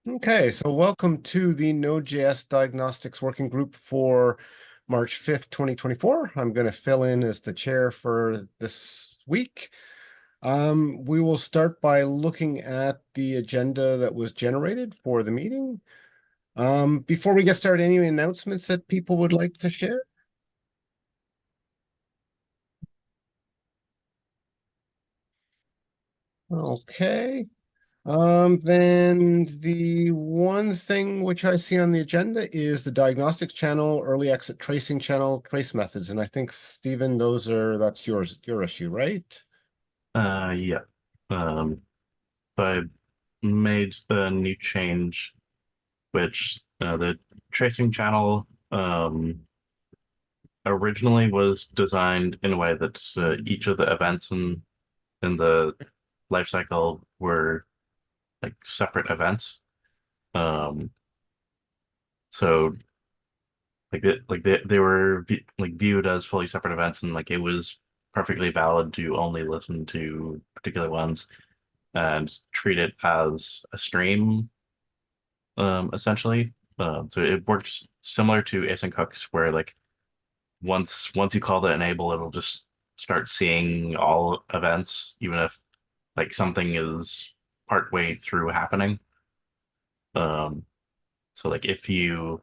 Okay, so welcome to the node.js Diagnostics Working Group for March 5th, 2024. I'm going to fill in as the chair for this week. We will start by looking at the agenda that was generated for the meeting. Before we get started, any announcements that people would like to share? Okay. Then the one thing which I see on the agenda is the diagnostics channel, early exit tracing channel, trace methods. And I think, Stephen, that's your issue, right? Yeah. Um, but I made the new change, which the tracing channel originally was designed in a way that each of the events in the life cycle were like separate events. Um, so they were like viewed as fully separate events, and like it was perfectly valid to only listen to particular ones and treat it as a stream essentially. So it works similar to async hooks, where like once you call the enable, it'll just start seeing all events, even if like something is partway through happening. Um, so like if you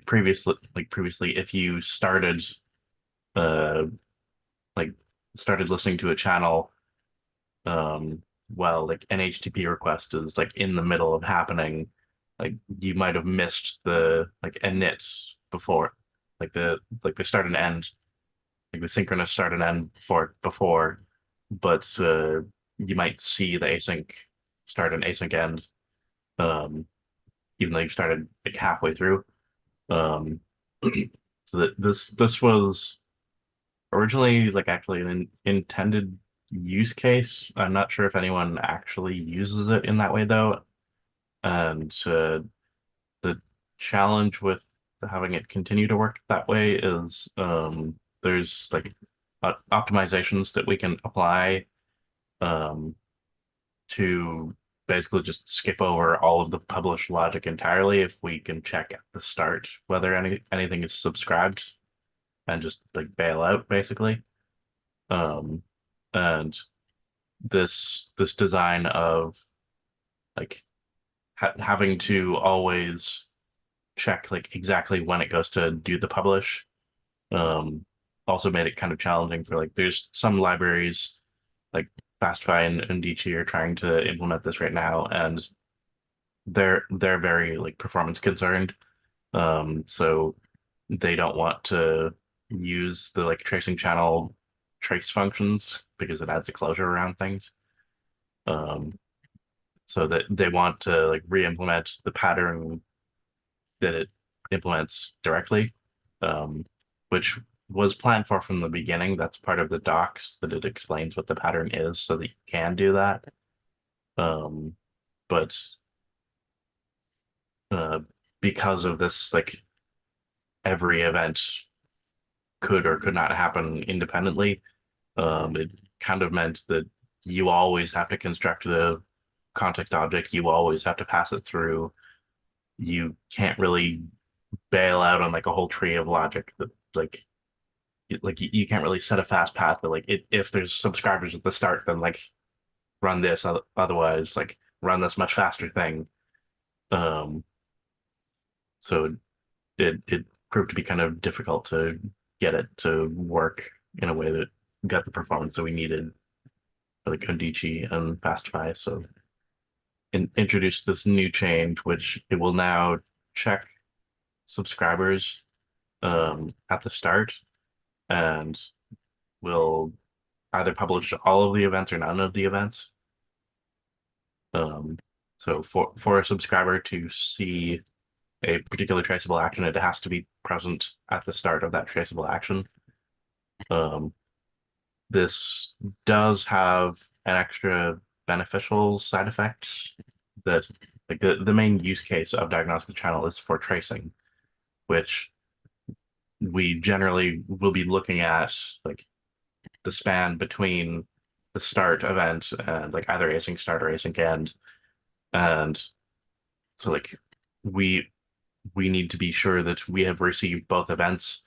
previously, if you uh like started listening to a channel well, like an HTTP request is like in the middle of happening, like you might have missed the like inits before, like the start and end, like the synchronous start and end before, but you might see the async start and async end, um, even though you started like halfway through. Um, so that this was originally like actually an intended use case. I'm not sure if anyone actually uses it in that way though. And the challenge with having it continue to work that way is there's like optimizations that we can apply um, to basically just skip over all of the published logic entirely if we can check at the start whether anything is subscribed and just like bail out basically. Um, and this design of like having to always check like exactly when it goes to do the publish um also made it kind of challenging for like there's some libraries like Fastify and Dici are trying to implement this right now, and they're very like performance concerned, so they don't want to use the like tracing channel trace functions because it adds a closure around things. um so that they want to like re-implement the pattern that it implements directly, um, which was planned for from the beginning. That's part of the docs that it explains what the pattern is so that you can do that. Um, but uh, because of this, like every event could or could not happen independently, it kind of meant that you always have to construct the context object, you always have to pass it through. You can't really bail out on like a whole tree of logic that like you can't really set a fast path, but like if there's subscribers at the start, then like run this, otherwise like run this much faster thing. Um, so it proved to be kind of difficult to get it to work in a way that got the performance that we needed for like Ondici and Fastify. So introduced this new change, which it will now check subscribers at the start and will either publish all of the events or none of the events. Um, so for a subscriber to see a particular traceable action, it has to be present at the start of that traceable action. Um, this does have an extra beneficial side effect that like the main use case of diagnostic channel is for tracing, which we generally will be looking at like the span between the start event and like either async start or async end. And so like we we need to be sure that we have received both events.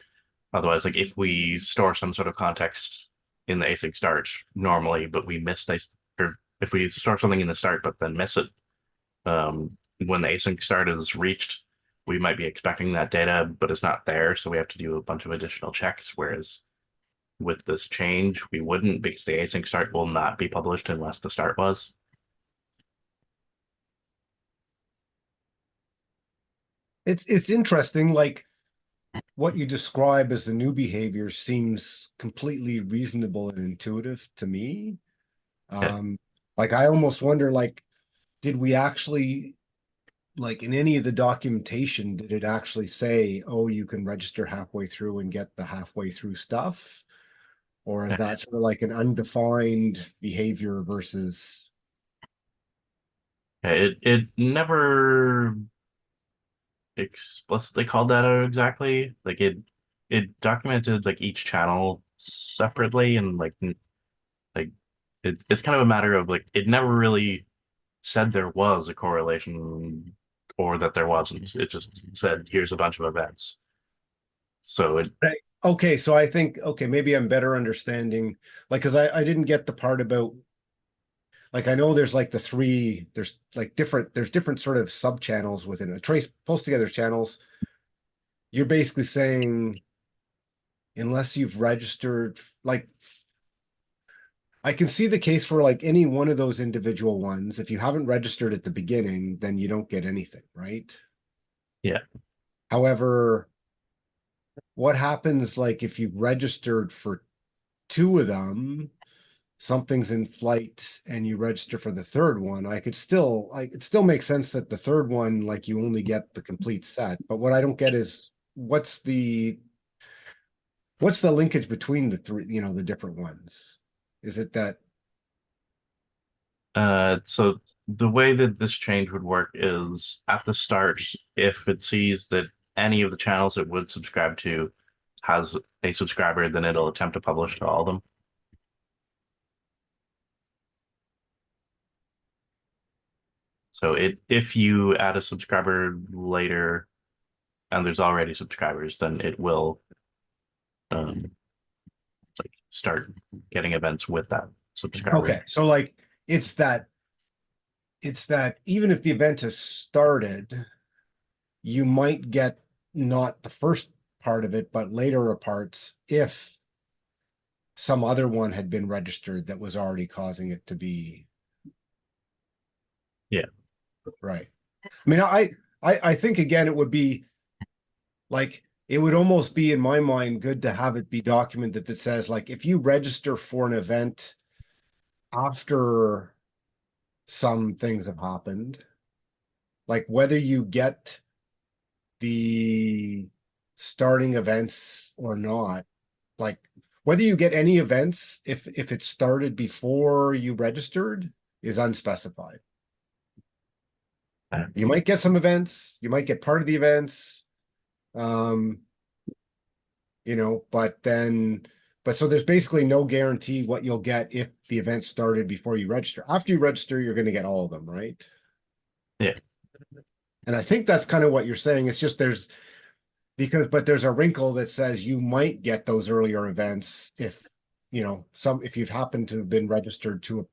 Otherwise, like if we store some sort of context in the async start normally, but we miss this, or if we store something in the start but then miss it, when the async start is reached, we might be expecting that data, but it's not there. So we have to do a bunch of additional checks. Whereas with this change, we wouldn't, because the async start will not be published unless the start was. It's interesting, like what you describe as the new behavior seems completely reasonable and intuitive to me. Yeah. Um, like I almost wonder, like, did we actually, like in any of the documentation, did it actually say, oh, you can register halfway through and get the halfway through stuff? Or is that sort of like an undefined behavior versus It never explicitly called that out exactly. Like it documented like each channel separately, and like it's kind of a matter of like it never really said there was a correlation or that there wasn't. It just said here's a bunch of events. So it right. Okay, so I think okay, maybe I'm better understanding like because I didn't get the part about like I know there's like the three there's like different sort of sub channels within a trace post together channels. You're basically saying unless you've registered like I can see the case for like any one of those individual ones. If you haven't registered at the beginning, then you don't get anything, right? yeah. However, what happens like if you registered for two of them, something's in flight and you register for the third one, it still makes sense that the third one, like you only get the complete set. But what I don't get is what's the linkage between the three, the different ones? Is it that So the way that this change would work is at the start, if it sees that any of the channels it would subscribe to has a subscriber, then it'll attempt to publish to all of them. So if you add a subscriber later and there's already subscribers, then it will um, like start getting events with that subscriber. okay? So like it's that it's that even if the event has started, you might get not the first part of it, but later parts if some other one had been registered that was already causing it to be Yeah, right. I mean, I think again it would be like it would almost be in my mind good to have it be documented that says like if you register for an event after some things have happened, like whether you get the starting events or not, like whether you get any events if it started before you registered is unspecified. uh, You might get some events, you might get part of the events, um, but so there's basically no guarantee what you'll get if the event started before you register. After you register, you're going to get all of them, right? yeah, And I think that's kind of what you're saying. It's just but there's a wrinkle that says you might get those earlier events if if you've happened to have been registered to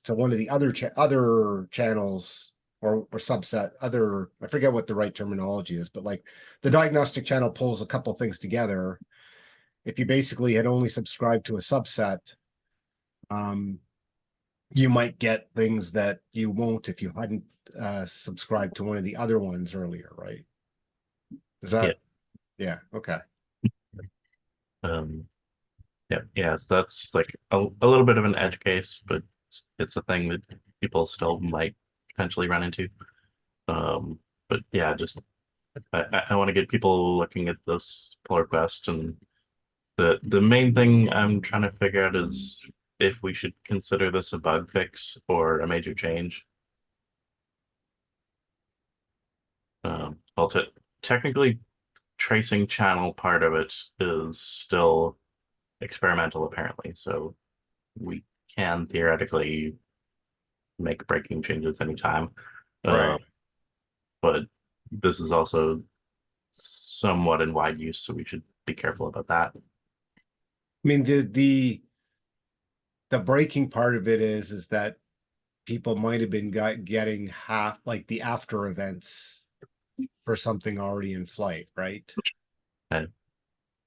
one of the other channels or subset other I forget what the right terminology is, but like the diagnostic channel pulls a couple things together. If you basically had only subscribed to a subset, um, you might get things that you won't if you hadn't subscribed to one of the other ones earlier, right? Is yeah. that yeah, okay. Um, yeah, yeah. So that's like a little bit of an edge case, but it's a thing that people still might potentially run into. Um, but yeah, just I want to get people looking at this pull request, and the main thing I'm trying to figure out is if we should consider this a bug fix or a major change. Well, technically, tracing channel part of it is still experimental, apparently. So we can theoretically make breaking changes anytime. Uh, Right. but this is also somewhat in wide use, so we should be careful about that. I mean, the breaking part of it is that people might have been getting half like the after events for something already in flight, right? And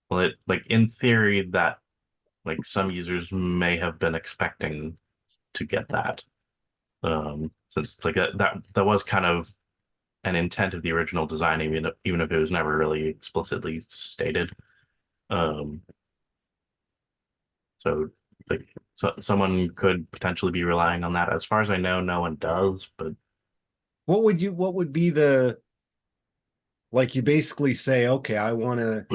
well, it like in theory that like some users may have been expecting to get that. Since like that was kind of an intent of the original design, even if it was never really explicitly stated. Um, so like someone could potentially be relying on that. As far as I know, no one does, but What would be like you basically say, okay, I want to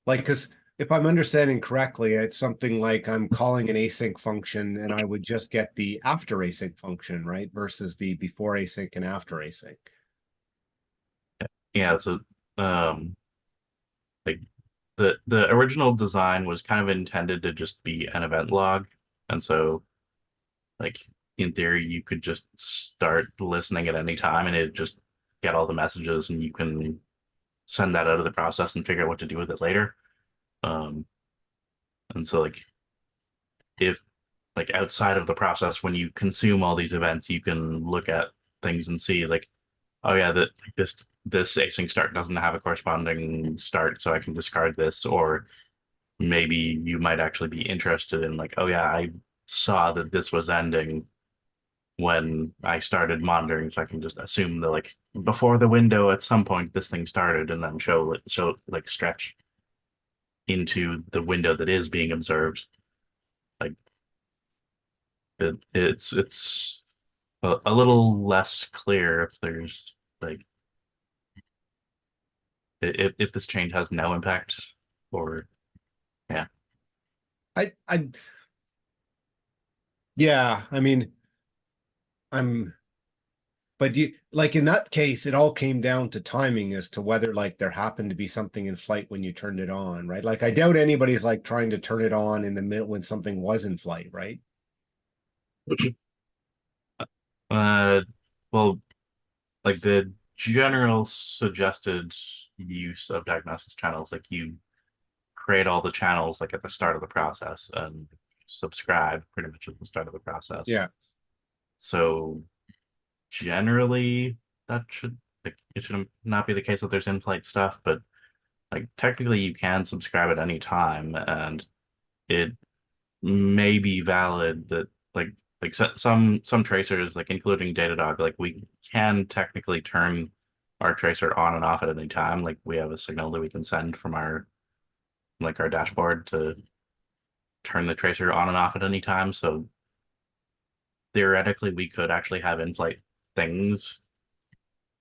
like, because if I'm understanding correctly, it's something like I'm calling an async function and I would just get the after async function, right? Versus the before async and after async. yeah, so um like the original design was kind of intended to just be an event log. And so like in theory you could just start listening at any time and it just get all the messages and you can send that out of the process and figure out what to do with it later. Um and so like if like outside of the process when you consume all these events you can look at things and see like oh yeah that like this async start doesn't have a corresponding start so I can discard this, or maybe you might actually be interested in like oh yeah I saw that this was ending when I started monitoring, so I can just assume that like before the window at some point this thing started and then show like stretch into the window that is being observed. Like it's a little less clear if there's like if this change has no impact or yeah. I yeah, I mean, I'm but you like in that case, it all came down to timing as to whether like there happened to be something in flight when you turned it on, right? Like I doubt anybody's like trying to turn it on in the middle when something was in flight, right? Uh, well, like the general suggested use of diagnostics channels, like you create all the channels like at the start of the process and subscribe pretty much at the start of the process. Yeah. So generally that should like it should not be the case that there's in-flight stuff, but like technically you can subscribe at any time and it may be valid that like some tracers like including Datadog like we can technically turn our tracer on and off at any time. Like we have a signal that we can send from our dashboard to turn the tracer on and off at any time. So theoretically, we could actually have in-flight things.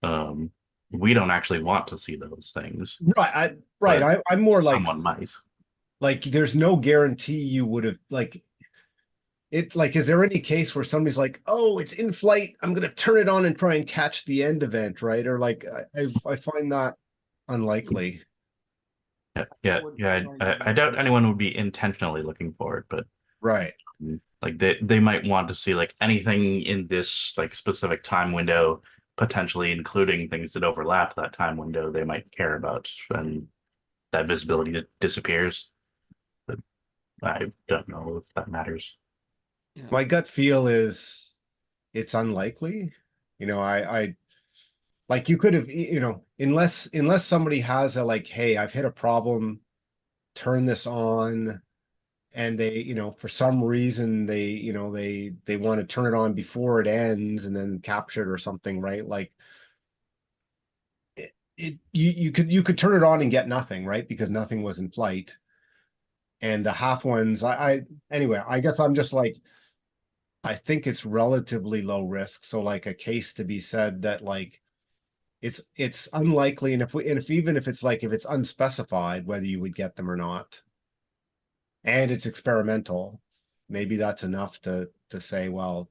Um, we don't actually want to see those things, Right. but I'm more someone might. like there's no guarantee you would have like it like is there any case where somebody's like, oh, it's in flight, I'm gonna turn it on and try and catch the end event, right? Or like I find that unlikely. Yeah, yeah, yeah. I doubt anyone would be intentionally looking for it, but Right. like they might want to see like anything in this like specific time window, potentially including things that overlap that time window they might care about, and that visibility disappears. But I don't know if that matters. Yeah. My gut feel is it's unlikely. I like you could have, unless somebody has a like, hey, I've hit a problem, turn this on, and they, for some reason they want to turn it on before it ends and then capture it or something, right? Like you could turn it on and get nothing, right? Because nothing was in flight. And the half ones, I anyway, I guess I'm just like I think it's relatively low risk. So like a case to be said that like it's unlikely, and if even if it's like if it's unspecified whether you would get them or not, and it's experimental, maybe that's enough to say, well,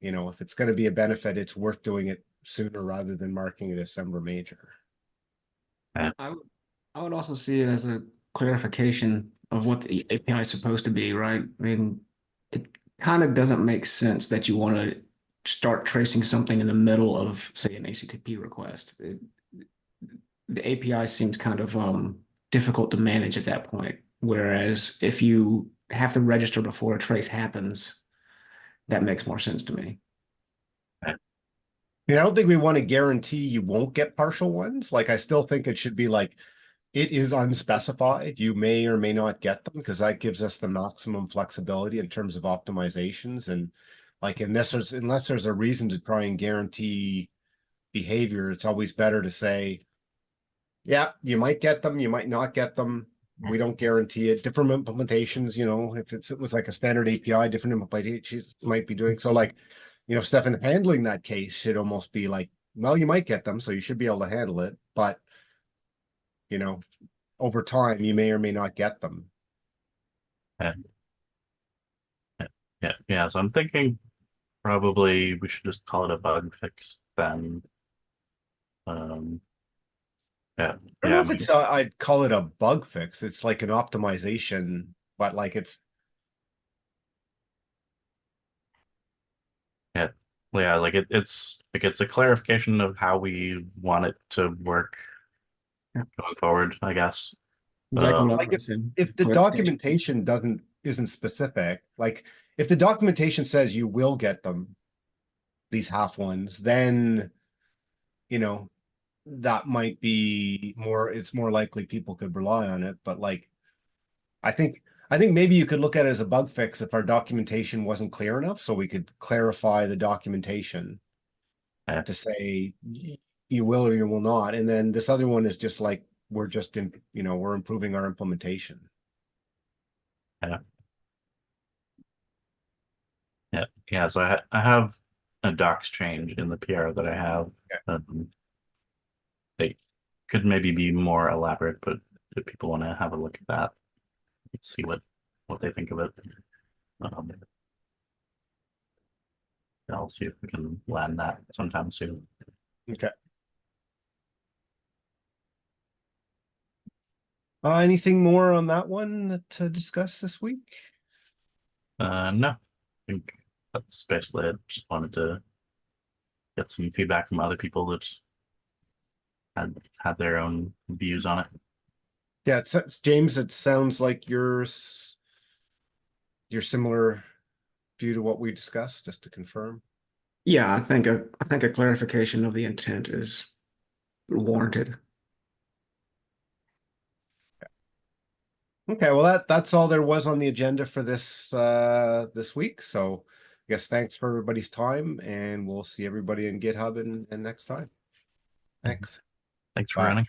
if it's going to be a benefit, it's worth doing it sooner rather than marking it as December major. Yeah, I would I would also see it as a clarification of what the API is supposed to be, right? I mean, it kind of doesn't make sense that you want to start tracing something in the middle of, say, an HTTP request. The API seems kind of difficult to manage at that point. Whereas if you have to register before a trace happens, that makes more sense to me. I don't think we want to guarantee you won't get partial ones. Like, I still think it should be like, it is unspecified. You may or may not get them because that gives us the maximum flexibility in terms of optimizations. And like in this, unless there's a reason to try and guarantee behavior, it's always better to say, yeah, you might get them, you might not get them. We don't guarantee it. Different implementations, if it was like a standard API, different implementations might be doing. So like, Stefan, handling that case should almost be like, well, you might get them, so you should be able to handle it. But over time, you may or may not get them. Yeah. Yeah. So I'm thinking probably we should just call it a bug fix then. Yeah. I don't Yeah. know if it's, I'd call it a bug fix. It's like an optimization, but like Yeah. Yeah. Like it's a clarification of how we want it to work Yeah. going forward, I guess. Exactly what I was like going to say. if the Clarification. documentation isn't specific, like if the documentation says you will get them, these half ones, then that might be more, it's more likely people could rely on it. But like I think maybe you could look at it as a bug fix if our documentation wasn't clear enough, so we could clarify the documentation Yeah. to say you will or you will not. And then this other one is just like we're just we're improving our implementation. Yeah. Yeah. Yeah. So I have a docs change in the PR that I have. They could maybe be more elaborate, but if people want to have a look at that, see what they think of it. I'll see if we can land that sometime soon. Okay. Anything more on that one to discuss this week? No, I think that's basically it. Just wanted to get some feedback from other people that had their own views on it. Yeah, it's James, it sounds like your similar view to what we discussed, just to confirm. Yeah, I think a clarification of the intent is warranted. Okay, well that's all there was on the agenda for this week. So I guess thanks for everybody's time, and we'll see everybody in GitHub and next time. Thanks. Thanks for Bye. running.